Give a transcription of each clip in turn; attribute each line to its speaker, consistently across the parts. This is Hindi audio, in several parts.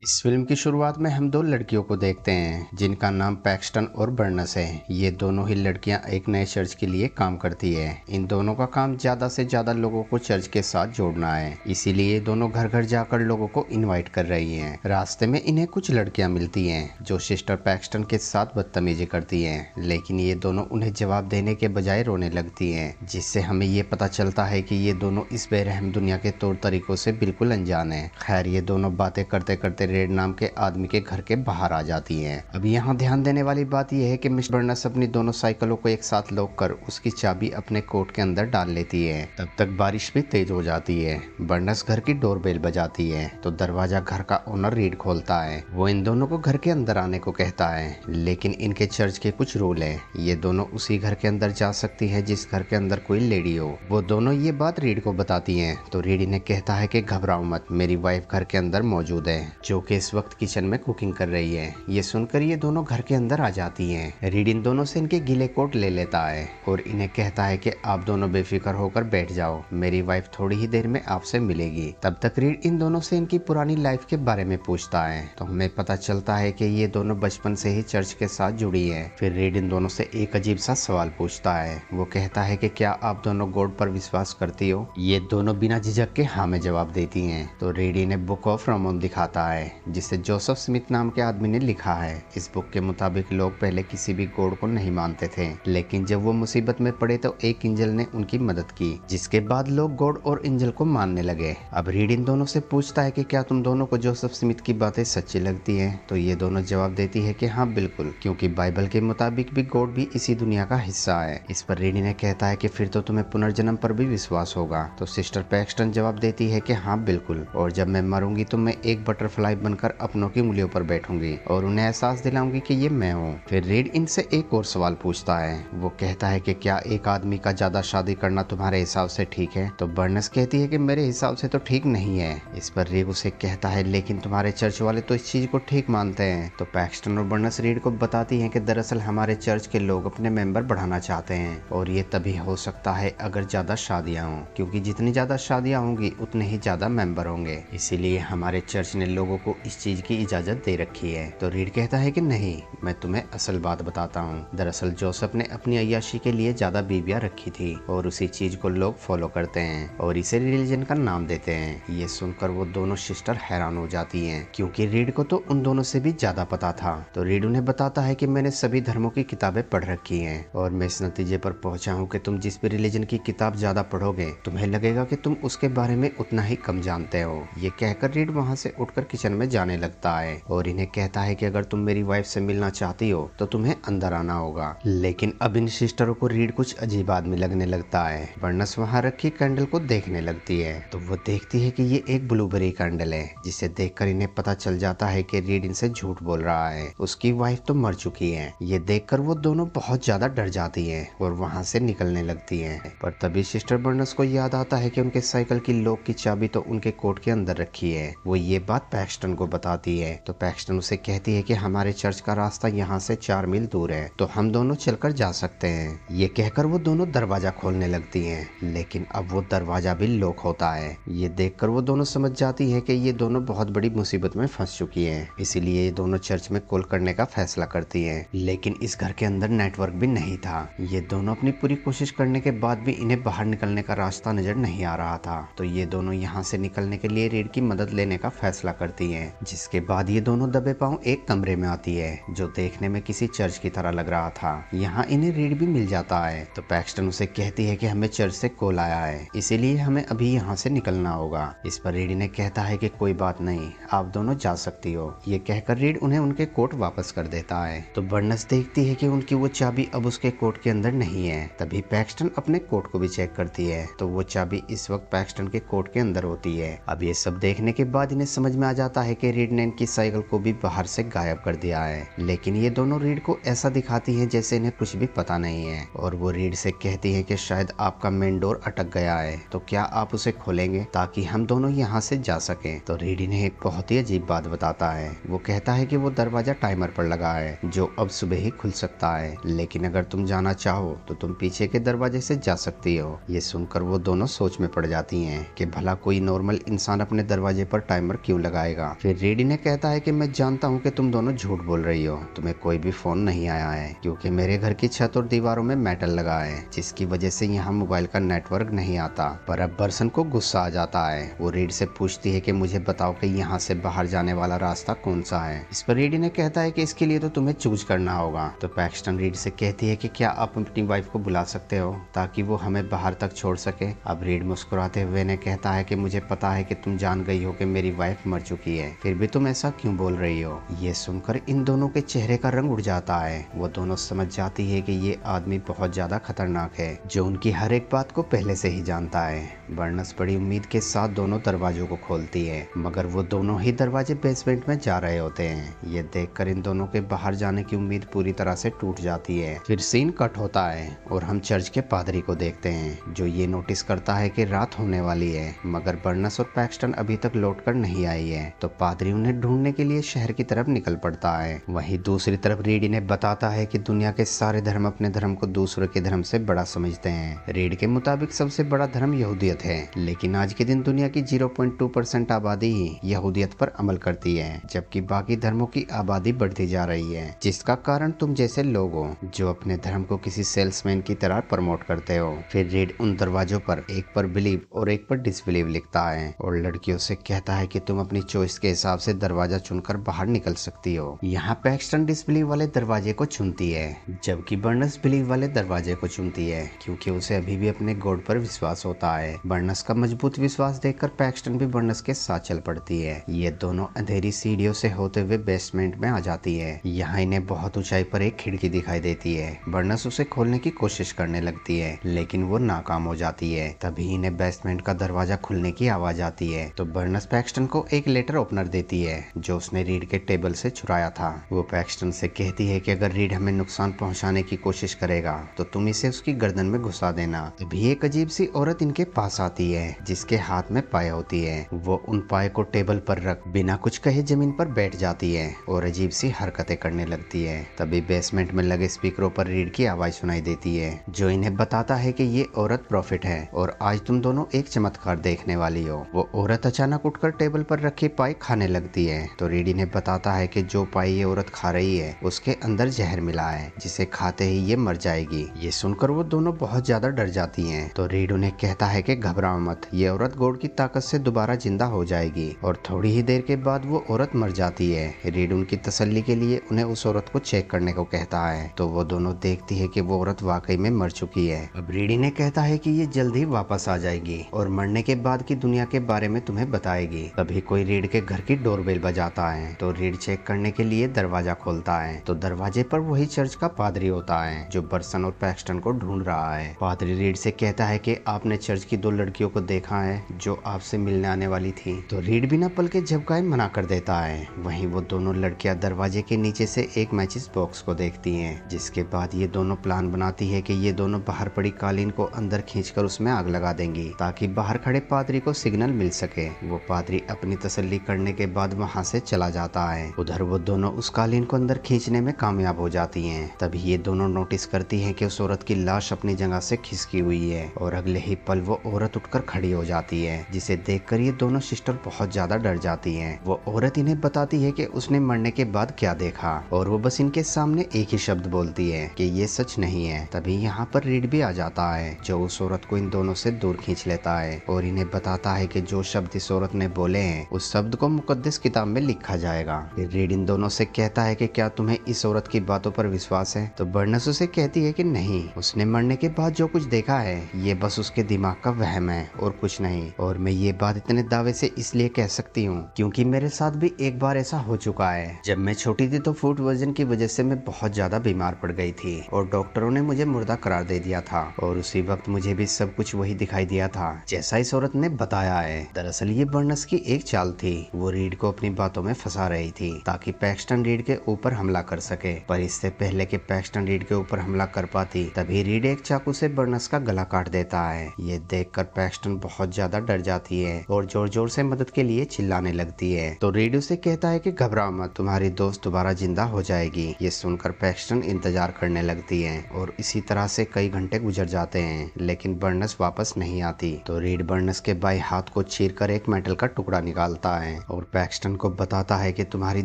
Speaker 1: इस फिल्म की शुरुआत में हम दो लड़कियों को देखते हैं जिनका नाम पैक्सटन और बर्नस है। ये दोनों ही लड़कियां एक नए चर्च के लिए काम करती है। इन दोनों का काम ज्यादा से ज्यादा लोगों को चर्च के साथ जोड़ना है, इसीलिए ये दोनों घर घर जाकर लोगों को इनवाइट कर रही हैं। रास्ते में इन्हें कुछ लड़कियां मिलती हैं जो सिस्टर पैक्सटन के साथ बदतमीजी करती हैं, लेकिन ये दोनों उन्हें जवाब देने के बजाय रोने लगती हैं, जिससे हमें ये पता चलता है कि ये दोनों इस बेरहम दुनिया के तौर तरीकों से बिल्कुल अनजान है। खैर, ये दोनों बातें करते करते रेड नाम के आदमी के घर के बाहर आ जाती हैं। अब यहाँ ध्यान देने वाली बात यह है कि मिस्टर बर्नस अपनी दोनों साइकिलों को एक साथ लॉक कर उसकी चाबी अपने कोट के अंदर डाल लेती है। तब तक बारिश भी तेज हो जाती है। बर्नस घर की डोरबेल बजाती है तो दरवाजा घर का ओनर रीड खोलता है। वो इन दोनों को घर के अंदर आने को कहता है, लेकिन इनके चर्च के कुछ रूल है। ये दोनों उसी घर के अंदर जा सकती है जिस घर के अंदर कोई लेडी हो। वो दोनों ये बात रीड को बताती हैं तो रीड इन्हें कहता है कि घबराओ मत, मेरी वाइफ घर के अंदर मौजूद है, जो कि इस वक्त किचन में कुकिंग कर रही है। ये सुनकर ये दोनों घर के अंदर आ जाती हैं। रीड इन दोनों से इनके गीले कोट ले लेता है और इन्हें कहता है कि आप दोनों बेफिक्र होकर बैठ जाओ, मेरी वाइफ थोड़ी ही देर में आपसे मिलेगी। तब तक रीड इन दोनों से इनकी पुरानी लाइफ के बारे में पूछता है तो हमें पता चलता है कि ये दोनों बचपन से ही चर्च के साथ जुड़ी है। फिर रीड इन दोनों से एक अजीब सा सवाल पूछता है। वो कहता है कि क्या आप दोनों गॉड पर विश्वास करती हो? ये दोनों बिना झिझक के हाँ में जवाब देती हैं। तो रीड इन्हें बुक ऑफ रमोन दिखाता है जिसे जोसेफ स्मिथ नाम के आदमी ने लिखा है। इस बुक के मुताबिक लोग पहले किसी भी गॉड को नहीं मानते थे, लेकिन जब वो मुसीबत में पड़े तो एक एंजल ने उनकी मदद की, जिसके बाद लोग गॉड और एंजल को मानने लगे। अब रीड इन दोनों से पूछता है कि क्या तुम दोनों को जोसेफ स्मिथ की बातें सच्ची लगती हैं? तो ये दोनों जवाब देती है कि हाँ बिल्कुल, क्योंकि बाइबल के मुताबिक भी गॉड भी इसी दुनिया का हिस्सा है। इस पर रीड इन्हें कहता है कि फिर तो तुम्हें पुनर्जन्म पर भी विश्वास होगा। तो सिस्टर पैक्सटन जवाब देती है कि हाँ बिल्कुल, और जब मैं मरूंगी तो मैं एक बटरफ्लाई बनकर अपनों की उंगलियों पर बैठूंगी और उन्हें एहसास दिलाऊंगी कि ये मैं हूँ। फिर रीड इनसे एक और सवाल पूछता है। वो कहता है कि क्या एक आदमी का ज्यादा शादी करना तुम्हारे हिसाब से ठीक है? तो बर्नस कहती है कि मेरे हिसाब से तो ठीक नहीं है। इस पर रीड उसे कहता है लेकिन तुम्हारे चर्च वाले तो इस चीज को ठीक मानते हैं। तो पैक्सटन और बर्नस रीड को बताती है कि दरअसल हमारे चर्च के लोग अपने मेंबर बढ़ाना चाहते हैं और ये तभी हो सकता है अगर ज्यादा शादियां हों, क्योंकि जितनी ज्यादा शादियां होंगी उतने ही ज्यादा मेंबर होंगे। इसीलिए हमारे चर्च ने लोगों को इस चीज की इजाजत दे रखी है। तो रीड कहता है कि नहीं, मैं तुम्हें असल बात बताता हूँ। दरअसल जोसेफ ने अपनी अय्याशी के लिए ज्यादा बीवियां रखी थी और उसी चीज को लोग फॉलो करते हैं और इसे रिलीजन का नाम देते हैं। ये सुनकर वो दोनों सिस्टर हैरान हो जाती हैं, क्योंकि रीड को तो उन दोनों से भी ज्यादा पता था। तो रीड उन्हें बताता है कि मैंने सभी धर्मों की किताबें पढ़ रखी हैं और मैं इस नतीजे पर पहुंचा हूँ कि तुम जिस भी रिलीजन की किताब ज्यादा पढ़ोगे तुम्हें लगेगा कि तुम उसके बारे में उतना ही कम जानते हो। ये कहकर रीड वहाँ से उठकर किचन में जाने लगता है और इन्हें कहता है कि अगर तुम मेरी वाइफ से मिलना चाहती हो तो तुम्हें अंदर आना होगा। लेकिन अब इन सिस्टरों को रीड कुछ अजीब आदमी लगने लगता है। बर्नस वहाँ रखी कैंडल को देखने लगती है तो वो देखती है कि ये एक ब्लूबेरी कैंडल है, जिसे देखकर इन्हें पता चल जाता है कि रीड इनसे झूठ बोल रहा है, उसकी वाइफ तो मर चुकी है। ये देखकर वो दोनों बहुत ज्यादा डर जाती हैं और वहाँ से निकलने लगती हैं। पर तभी सिस्टर बर्नस को याद आता है कि उनके साइकिल की लॉक की चाबी तो उनके कोट के अंदर रखी है। वो ये बात पैक्सटन को बताती है तो पैक्सटन उसे कहती है कि हमारे चर्च का रास्ता यहाँ से 4 मील दूर है, तो हम दोनों चलकर जा सकते हैं। ये कहकर वो दोनों दरवाजा खोलने लगती हैं, लेकिन अब वो दरवाजा भी लॉक होता है। ये देखकर वो दोनों समझ जाती हैं कि ये दोनों बहुत बड़ी मुसीबत में फंस चुकी हैं। इसीलिए ये दोनों चर्च में कॉल करने का फैसला करती हैं, लेकिन इस घर के अंदर नेटवर्क भी नहीं था। ये दोनों अपनी पूरी कोशिश करने के बाद भी इन्हें बाहर निकलने का रास्ता नजर नहीं आ रहा था। तो ये दोनों यहाँ से निकलने के लिए रीड की मदद लेने का फैसला करती हैं, जिसके बाद ये दोनों दबे पांव एक कमरे में आती है जो देखने में किसी चर्च की तरह लग रहा था। यहाँ इन्हें रीड भी मिल जाता है तो पैक्सटन उसे कहती है कि हमें चर्च से कॉल आया है, इसीलिए हमें अभी यहाँ से निकलना होगा। इस पर रीड इन्हें कहता है कि कोई बात नहीं, आप दोनों जा सकती हो। ये कहकर रीड उन्हें उनके कोट वापस कर देता है। तो बर्नस देखती है कि उनकी वो चाबी अब उसके कोट के अंदर नहीं है। तभी पैक्सटन अपने कोट को भी चेक करती है तो वो चाबी इस वक्त पैक्सटन के कोट के अंदर होती है। अब ये सब देखने के बाद इन्हें समझ में आ जाता है कि रीड ने इनकी साइकिल को भी बाहर से गायब कर दिया है, लेकिन ये दोनों रीड को ऐसा दिखाती हैं जैसे इन्हें कुछ भी पता नहीं है और वो रीड से कहती है कि शायद आपका मेन डोर अटक गया है, तो क्या आप उसे खोलेंगे ताकि हम दोनों यहाँ से जा सकें। तो रीड इन्हें एक बहुत ही अजीब बात बताता है। वो कहता है कि वो दरवाजा टाइमर पर लगा है जो अब सुबह ही खुल सकता है, लेकिन अगर तुम जाना चाहो तो तुम पीछे के दरवाजे से जा सकती हो। ये सुनकर वो दोनों सोच में पड़ जाती हैं कि भला कोई नॉर्मल इंसान अपने दरवाजे पर टाइमर क्यों लगाएगा। फिर रीड इन्हें कहता है कि मैं जानता हूँ कि तुम दोनों झूठ बोल रही हो, तुम्हें कोई भी फोन नहीं आया है क्योंकि मेरे घर की छत और दीवारों में मेटल लगा है जिसकी वजह से यहाँ मोबाइल का नेटवर्क नहीं आता। पर अब बर्सन को गुस्सा आ जाता है। वो रीड से पूछती है कि मुझे बताओ कि यहाँ से बाहर जाने वाला रास्ता कौन सा है। इस पर रीड इन्हें कहता है कि इसके लिए तो तुम्हें चूज करना होगा। तो पैक्सटन रीड से कहती है कि क्या आप अपनी वाइफ को बुला सकते हो ताकि वो हमें बाहर तक छोड़ सके। अब रीड मुस्कुराते हुए ने कहता है कि मुझे पता है कि तुम जान गई हो कि मेरी वाइफ मर चुकी है, फिर भी तुम ऐसा क्यों बोल रही हो। ये सुनकर इन दोनों के चेहरे का रंग उड़ जाता है। वो दोनों समझ जाती है कि ये आदमी बहुत ज्यादा खतरनाक है जो उनकी हर एक बात को पहले से ही जानता है। बर्नस बड़ी उम्मीद के साथ दोनों दरवाजों को खोलती है मगर वो दोनों ही दरवाजे बेसमेंट में जा रहे होते हैं। ये देखकर इन दोनों के बाहर जाने की उम्मीद पूरी तरह से टूट जाती है। फिर सीन कट होता है और हम चर्च के पादरी को देखते हैं जो ये नोटिस करता है कि रात होने वाली है मगर बर्नस और पैक्सटन अभी तक लौटकर नहीं आई है। तो पादरी उन्हें ढूंढने के लिए शहर की तरफ निकल पड़ता है। वहीं दूसरी तरफ रीड इन्हें बताता है कि दुनिया के सारे धर्म अपने धर्म को दूसरे के धर्म से बड़ा समझते हैं। रीड के मुताबिक सबसे बड़ा धर्म यहूदियत है, लेकिन आज के दिन दुनिया की 0.2% आबादी ही यहूदियत पर अमल करती है जबकि बाकी धर्मों की आबादी बढ़ती जा रही है, जिसका कारण तुम जैसे लोग हो जो अपने धर्म को किसी सेल्समैन की तरह प्रमोट करते हो। फिर रीड उन दरवाजों पर एक पर बिलीव और एक पर डिसबिलीव लिखता है और लड़कियों से कहता है कि तुम अपनी चॉइस के हिसाब से दरवाजा चुनकर बाहर निकल सकती हो। यहाँ पैक्सटन डिसबिलीव वाले दरवाजे को चुनती है जबकि बर्नस बिलीव वाले दरवाजे को चुनती है क्योंकि उसे अभी भी अपने गॉड पर विश्वास होता है। बर्नस का मजबूत विश्वास देखकर पैक्सटन भी बर्नस के साथ चल पड़ती है। ये दोनों अंधेरी सीढ़ियों से होते हुए बेसमेंट में आ जाती है। यहाँ इन्हें बहुत ऊंचाई पर एक खिड़की दिखाई देती है। बर्नस उसे खोलने की कोशिश करने लगती है लेकिन वो नाकाम हो जाती है। तभी इन्हें बेसमेंट का दरवाजा खुलने की आवाज आती है। तो बर्नस पैक्सटन को एक लेटर ओपनर देती है जो उसने रीड के टेबल से चुराया था। वो पैक्सटन से कहती है कि अगर रीड हमें नुकसान पहुंचाने की कोशिश करेगा तो तुम इसे उसकी गर्दन में घुसा देना। तभी एक अजीब सी औरत इनके पास आती है जिसके हाथ में पाए होती है। वो उन पाए को टेबल पर रख बिना कुछ कहे जमीन पर बैठ जाती है और अजीब सी हरकतें करने लगती है। तभी बेसमेंट में लगे स्पीकरों पर रीड की आवाज सुनाई देती है जो इन्हें बताता है कि ये औरत प्रॉफिट है और आज तुम दोनों एक चमत्कार देखने वाली हो। वो औरत अचानक उठकर टेबल पर रखे पाए खाने लगती है। तो रीड इन्हें बताता है कि जो पाए ये औरत खा रही है उसके अंदर जहर मिला है जिसे खाते ही ये मर जाएगी। ये सुनकर वो दोनों बहुत ज्यादा डर जाती हैं। तो रीड उन्हें कहता है कि घबराओ मत, ये औरत गॉड की ताकत से दोबारा जिंदा हो जाएगी। और थोड़ी ही देर के बाद वो औरत मर जाती है। रीड उनकी तसल्ली के लिए उन्हें उस औरत को चेक करने को कहता है। तो वो दोनों देखती है कि वो औरत वाकई में मर चुकी है। अब रीड इन्हें कहता है कि ये जल्द ही वापस आ जाएगी और मरने के बाद की दुनिया के बारे में तुम्हें बताएगी। तभी कोई रीड के घर की डोरबेल बजाता है। तो रीड चेक करने के लिए दरवाजा खोलता है। तो दरवाजे पर वही चर्च का पादरी होता है जो बर्सन और पैक्सटन को ढूंढ रहा है। पादरी रीड से कहता है कि आपने चर्च की 2 लड़कियों को देखा है जो आपसे मिलने आने वाली थी। तो रीड बिना पल के झपकाए मना कर देता है। वहीं वो दोनों लड़कियां दरवाजे के नीचे से एक मैचिस बॉक्स को देखती हैं, जिसके बाद ये दोनों प्लान बनाती है कि ये दोनों बाहर पड़ी कालीन को अंदर खींचकर उसमें आग लगा देंगी ताकि बाहर खड़े पादरी को सिग्नल मिल सके। वो पादरी अपनी तसल्ली करने के बाद वहाँ से चला जाता है। उधर वो दोनों उस कालीन को अंदर खींचने में कामयाब हो जाती हैं। तभी ये दोनों नोटिस करती हैं कि उस औरत की लाश अपनी जगह से खिसकी हुई है और अगले ही पल वो औरत उठकर खड़ी हो जाती है, जिसे देखकर ये दोनों सिस्टर बहुत ज्यादा डर जाती हैं। वो औरत इन्हें बताती है कि उसने मरने के बाद क्या देखा और वो बस इनके सामने एक ही शब्द बोलती है कि ये सच नहीं है। तभी यहाँ पर रीड भी आ जाता है जो उस औरत को इन दोनों से दूर खींच लेता है और इन्हें बताता है कि जो शब्द इस औरत ने बोले हैं उस शब्द को मुकद्दस किताब में लिखा जाएगा। फिर रीड इन दोनों से कहता है कि क्या तुम्हें इस औरत की बातों पर विश्वास है। तो बर्नस उसे कहती है कि नहीं, उसने मरने के बाद जो कुछ देखा है ये बस उसके दिमाग का वहम है और कुछ नहीं। और मैं ये बात इतने दावे से इसलिए कह सकती हूँ क्योंकि मेरे साथ भी एक बार ऐसा हो चुका है। जब मैं छोटी थी तो फूड वर्जन की वजह से मैं बहुत ज्यादा बीमार पड़ गई थी और डॉक्टरों ने मुझे मुर्दा करार दे दिया था और उसी वक्त मुझे भी सब कुछ वही दिखाई दिया था जैसा इस औरत ने बताया है। दरअसल ये बर्नस की एक चाल थी। वो रीड को अपनी बातों में फंसा रही थी ताकि पैक्सटन रीड के ऊपर हमला कर सके, पर इससे पहले कि पैक्सटन रीड के ऊपर हमला कर पाती तभी रीड एक चाकू से बर्नस का गला काट देता है। ये देखकर पैक्सटन बहुत ज्यादा डर जाती है और जोर जोर से मदद के लिए चिल्लाने लगती है। तो रीड उसे कहता है कि घबराओ मत, तुम्हारी दोस्त दोबारा जिंदा हो जाएगी। ये सुनकर पैक्सटन इंतजार करने लगती है और इसी तरह से कई घंटे गुजर जाते हैं लेकिन बर्नस वापस नहीं आती। तो रीड बर्नस के बाएं हाथ को चीरकर एक मेटल का टुकड़ा निकालता है और पैक्सटन को बताता है कि तुम्हारी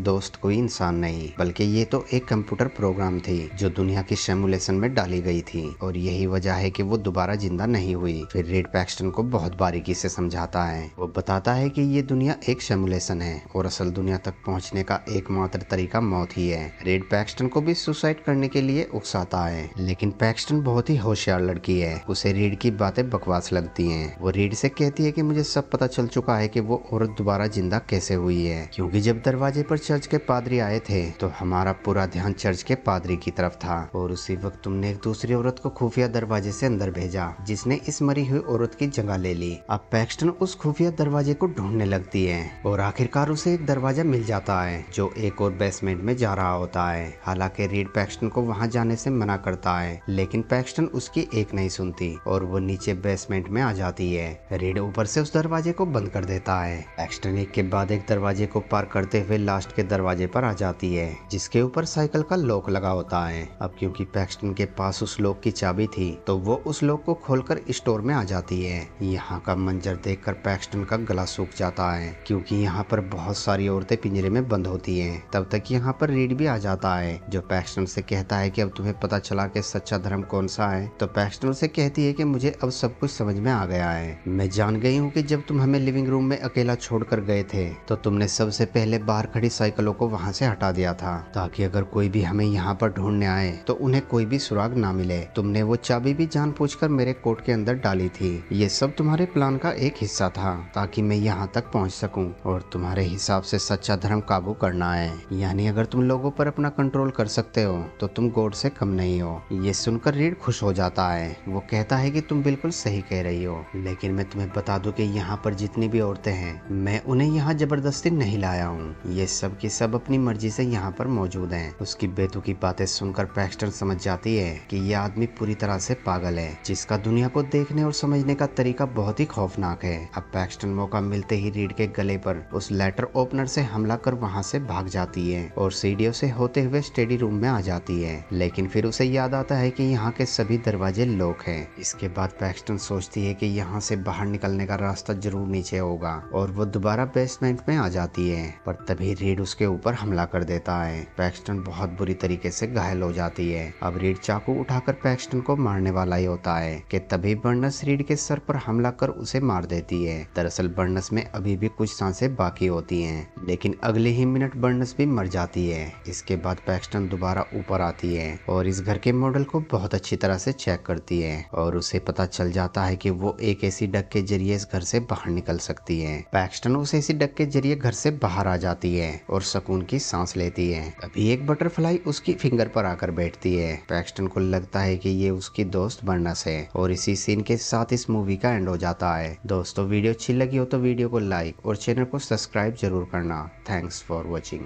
Speaker 1: दोस्त कोई इंसान नहीं बल्कि ये तो एक कंप्यूटर प्रोग्राम थी जो दुनिया की सिमुलेशन में डाली गई थी और यही वजह है कि वो दोबारा जिंदा नहीं हुई। फिर रीड पैक्सटन को बहुत बारीकी से समझाता है। वो बताता है कि ये दुनिया एक सिमुलेशन है और असल दुनिया तक पहुंचने का एकमात्र तरीका मौत ही है। रीड पैक्सटन को भी सुसाइड करने के लिए उकसाता है, लेकिन पैक्सटन बहुत ही होशियार लड़की है। उसे रीड की बातें बकवास लगती हैं। वो रीड से कहती है कि मुझे सब पता चल चुका है कि वो औरत दोबारा जिंदा कैसे हुई है, क्योंकि जब दरवाजे पर चर्च के पादरी आए थे तो हमारा पूरा ध्यान चर्च के पादरी की तरफ था और उसी वक्त तुमने एक दूसरी औरत को खुफिया दरवाजे से अंदर भेजा जिसने इस मरी हुई औरत की जगह ले ली। अब पैक्सटन उस खुफिया दरवाजे को ढूंढने लगती है और आखिरकार उसे एक दरवाजा मिल जाता है जो एक और बेसमेंट में जा रहा होता है। हालांकि रीड पैक्सटन को वहां जाने से मना करता है, लेकिन पैक्सटन उसकी एक नहीं सुनती और वो नीचे बेसमेंट में आ जाती है। रीड ऊपर से उस दरवाजे को बंद कर देता है। पैक्सटन एक के बाद एक दरवाजे को पार करते हुए लास्ट के दरवाजे पर आ जाती है जिसके ऊपर साइकिल का लॉक लगा होता है। अब क्योंकि पैक्सटन के पास उस लॉक की चाबी थी तो वो उस लॉक को खोलकर स्टोर में आ जाती है। यहाँ का मंजर देखकर पैक्सटन का गला सूख जाता है क्योंकि यहाँ पर बहुत सारी औरतें पिंजरे में बंद होती हैं। तब तक यहाँ पर रीड भी आ जाता है जो पैक्सटन से कहता है कि अब तुम्हें पता चला कि सच्चा धर्म कौन सा है। तो पैक्सटन से कहती है कि मुझे अब सब कुछ समझ में आ गया है। मैं जान गई हूँ कि जब तुम हमें लिविंग रूम में अकेला छोड़कर गए थे तो तुमने सबसे पहले बाहर खड़ी साइकिलों को वहाँ से हटा दिया था ताकि अगर कोई भी हमें यहाँ पर ढूंढने आए तो उन्हें कोई भी सुराग ना मिले। तुमने वो चाबी भी जानबूझकर मेरे कोट के अंदर डाली थी। ये सब तुम्हारे प्लान का एक हिस्सा था ताकि मैं यहाँ तक पहुँच सकूँ और तुम्हारे हिसाब से सच्चा धर्म काबू करना है, यानी अगर तुम लोगों पर अपना कंट्रोल कर सकते हो तो तुम गॉड से कम नहीं हो। ये सुनकर रीड खुश हो जाता है। वो कहता है कि तुम बिल्कुल सही कह रही हो, लेकिन मैं तुम्हें बता दूं कि यहाँ पर जितनी भी औरतें हैं मैं उन्हें यहाँ जबरदस्ती नहीं लाया हूँ। ये सब की सब अपनी मर्जी से यहाँ पर मौजूद हैं। उसकी बेतुकी बातें सुनकर पैक्सटन समझ जाती है कि यह आदमी पूरी तरह से पागल है जिसका दुनिया को देखने और समझने का तरीका बहुत ही खौफनाक है। अब पैक्सटन मौका मिलते ही रीड के गले पर उस लेटर ओपनर से हमला कर वहाँ से भाग जाती है और सीढ़ियों से होते हुए स्टडी रूम में आ जाती है, लेकिन फिर उसे याद आता है कि यहाँ के सभी दरवाजे लॉक हैं। इसके बाद पैक्सटन सोचती है कि यहाँ से बाहर निकलने का रास्ता जरूर नीचे होगा और वो दोबारा बेसमेंट में आ जाती है, पर तभी रीड उसके ऊपर हमला कर देता है। पैक्सटन बहुत बुरी तरीके से घायल हो जाती है। अब रीड चाकू उठाकर पैक्सटन को मारने वाला ही होता है कि तभी बर्नस रीड के सर पर हमला कर उसे मार देती है। दरअसल बर्नस में अभी भी कुछ सांसें बाकी होती हैं, लेकिन अगले ही मिनट बर्नस भी मर जाती है। इसके बाद पैक्सटन दोबारा ऊपर आती है और इस घर के मॉडल को बहुत अच्छी तरह से चेक करती है और उसे पता चल जाता है कि वो एक ऐसी डक के जरिए इस घर से बाहर निकल सकती है। पैक्सटन उस ऐसी डक के जरिए घर से बाहर आ जाती है और सुकून की सांस लेती है। अभी एक बटरफ्लाई उसकी फिंगर पर आकर बैठती है। पैक्सटन को लगता है कि ये उसकी दोस्त बर्नस है और इसी सीन के साथ इस मूवी का एंड हो जाता है। दोस्तों वीडियो अच्छी लगी हो तो वीडियो को लाइक और चैनल को सब्सक्राइब जरूर करना। Thanks for watching.